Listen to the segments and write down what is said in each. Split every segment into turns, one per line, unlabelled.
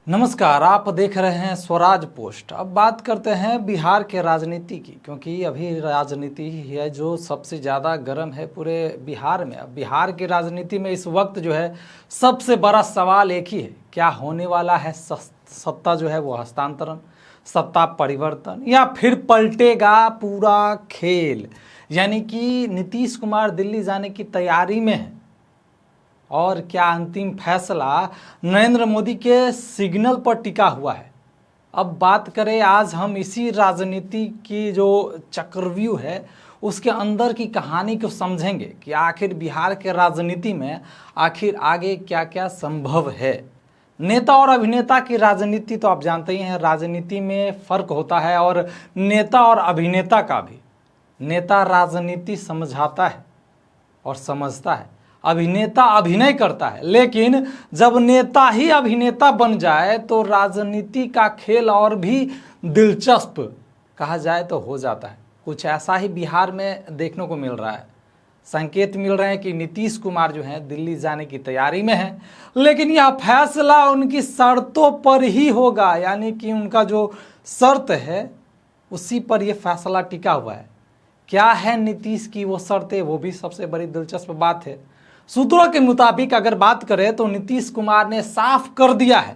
नमस्कार, आप देख रहे हैं स्वराज पोस्ट। अब बात करते हैं बिहार के राजनीति की, क्योंकि अभी राजनीति ही है जो सबसे ज़्यादा गर्म है पूरे बिहार में। अब बिहार की राजनीति में इस वक्त जो है सबसे बड़ा सवाल एक ही है, क्या होने वाला है? सत्ता जो है वो हस्तांतरण, सत्ता परिवर्तन, या फिर पलटेगा पूरा खेल? यानी कि नीतीश कुमार दिल्ली जाने की तैयारी में है और क्या अंतिम फैसला नरेंद्र मोदी के सिग्नल पर टिका हुआ है? अब बात करें, आज हम इसी राजनीति की जो चक्रव्यूह है उसके अंदर की कहानी को समझेंगे कि आखिर बिहार के राजनीति में आखिर आगे क्या क्या संभव है। नेता और अभिनेता की राजनीति तो आप जानते ही हैं, राजनीति में फर्क होता है, और नेता और अभिनेता का भी। नेता राजनीति समझाता है और समझता है, अभिनेता अभिनय करता है, लेकिन जब नेता ही अभिनेता बन जाए तो राजनीति का खेल और भी दिलचस्प कहा जाए तो हो जाता है। कुछ ऐसा ही बिहार में देखने को मिल रहा है। संकेत मिल रहे हैं कि नीतीश कुमार जो हैं दिल्ली जाने की तैयारी में हैं, लेकिन यह फैसला उनकी शर्तों पर ही होगा। यानी कि उनका जो शर्त है उसी पर यह फैसला टिका हुआ है। क्या है नीतीश की वो शर्तें, वो भी सबसे बड़ी दिलचस्प बात है। सूत्रों के मुताबिक अगर बात करें तो नीतीश कुमार ने साफ कर दिया है,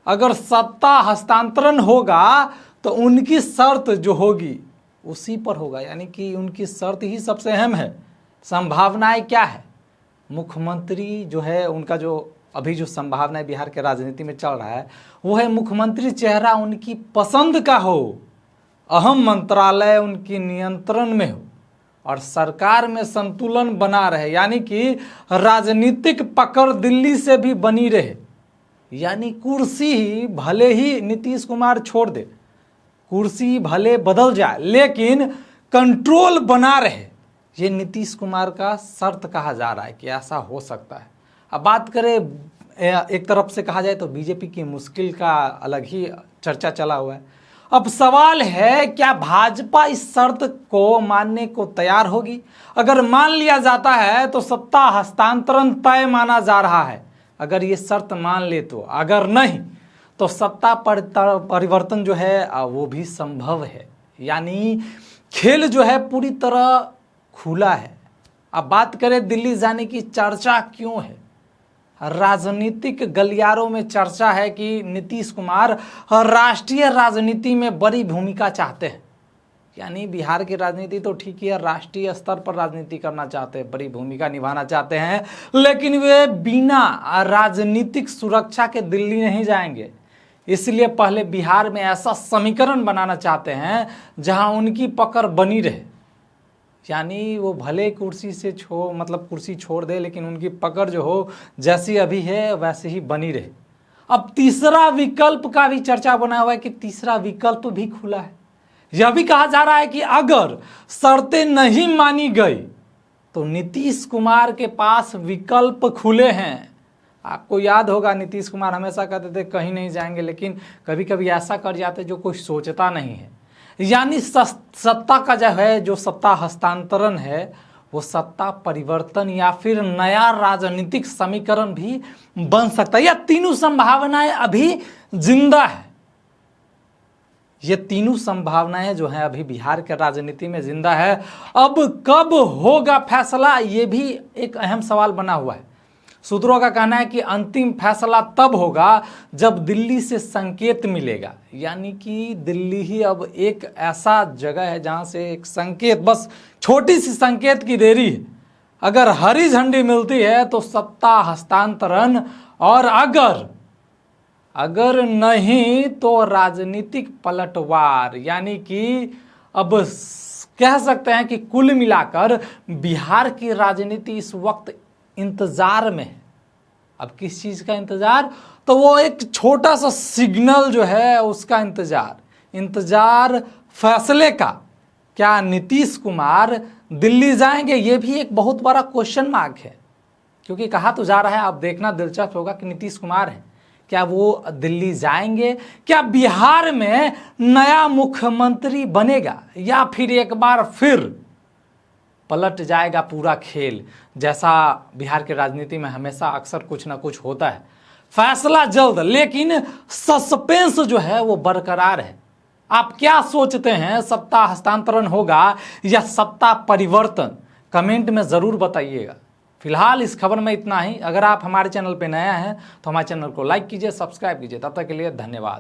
अगर सत्ता हस्तांतरण होगा तो उनकी शर्त जो होगी उसी पर होगा। यानी कि उनकी शर्त ही सबसे अहम है। संभावनाएं क्या है? मुख्यमंत्री जो है उनका जो अभी जो संभावनाएं बिहार के राजनीति में चल रहा है वो है मुख्यमंत्री चेहरा उनकी पसंद का हो, अहम मंत्रालय उनकी नियंत्रण में हो और सरकार में संतुलन बना रहे। यानी कि राजनीतिक पकड़ दिल्ली से भी बनी रहे। यानी कुर्सी ही भले ही नीतीश कुमार छोड़ दे, कुर्सी भले बदल जाए, लेकिन कंट्रोल बना रहे। ये नीतीश कुमार का शर्त कहा जा रहा है कि ऐसा हो सकता है। अब बात करें, एक तरफ से कहा जाए तो बीजेपी की मुश्किल का अलग ही चर्चा चला हुआ है। अब सवाल है, क्या भाजपा इस शर्त को मानने को तैयार होगी? अगर मान लिया जाता है तो सत्ता हस्तांतरण तय माना जा रहा है, अगर ये शर्त मान ले तो। अगर नहीं तो सत्ता परिवर्तन जो है वो भी संभव है। यानी खेल जो है पूरी तरह खुला है। अब बात करें दिल्ली जाने की चर्चा क्यों है? राजनीतिक गलियारों में चर्चा है कि नीतीश कुमार राष्ट्रीय राजनीति में बड़ी भूमिका चाहते हैं। यानी बिहार की राजनीति तो ठीक ही है, राष्ट्रीय स्तर पर राजनीति करना चाहते हैं, बड़ी भूमिका निभाना चाहते हैं, लेकिन वे बिना राजनीतिक सुरक्षा के दिल्ली नहीं जाएंगे। इसलिए पहले बिहार में ऐसा समीकरण बनाना चाहते हैं जहां उनकी पकड़ बनी रहे। यानी वो भले कुर्सी से कुर्सी छोड़ दे, लेकिन उनकी पकड़ जो हो जैसी अभी है वैसे ही बनी रहे। अब तीसरा विकल्प का भी चर्चा बना हुआ है कि तीसरा विकल्प भी खुला है। यह भी कहा जा रहा है कि अगर शर्तें नहीं मानी गई तो नीतीश कुमार के पास विकल्प खुले हैं। आपको याद होगा नीतीश कुमार हमेशा कहते थे कहीं नहीं जाएंगे, लेकिन कभी कभी ऐसा कर जाते जो कोई सोचता नहीं है। यानी सत्ता का जो है, जो सत्ता हस्तांतरण है, वो सत्ता परिवर्तन या फिर नया राजनीतिक समीकरण भी बन सकता है। यह तीनों संभावनाएं अभी जिंदा है। ये तीनों संभावनाएं जो हैं अभी बिहार के राजनीति में जिंदा है। अब कब होगा फैसला, ये भी एक अहम सवाल बना हुआ है। सूत्रों का कहना है कि अंतिम फैसला तब होगा जब दिल्ली से संकेत मिलेगा। यानी कि दिल्ली ही अब एक ऐसा जगह है जहां से एक संकेत, बस छोटी सी संकेत की देरी है। अगर हरी झंडी मिलती है तो सत्ता हस्तांतरण, और अगर नहीं तो राजनीतिक पलटवार। यानी कि अब कह सकते हैं कि कुल मिलाकर बिहार की राजनीति इस वक्त इंतजार में है। अब किस चीज का इंतजार? तो वो एक छोटा सा सिग्नल जो है उसका इंतजार फैसले का। क्या नीतीश कुमार दिल्ली जाएंगे? ये भी एक बहुत बड़ा क्वेश्चन मार्क है, क्योंकि कहा तो जा रहा है, अब देखना दिलचस्प होगा कि नीतीश कुमार है, क्या वो दिल्ली जाएंगे? क्या बिहार में नया मुख्यमंत्री बनेगा, या फिर एक बार फिर पलट जाएगा पूरा खेल, जैसा बिहार के राजनीति में हमेशा अक्सर कुछ ना कुछ होता है। फैसला जल्द, लेकिन सस्पेंस जो है वो बरकरार है। आप क्या सोचते हैं, सत्ता हस्तांतरण होगा या सत्ता परिवर्तन? कमेंट में जरूर बताइएगा। फिलहाल इस खबर में इतना ही। अगर आप हमारे चैनल पर नया हैं तो हमारे चैनल को लाइक कीजिए, सब्सक्राइब कीजिए। तब तक के लिए धन्यवाद।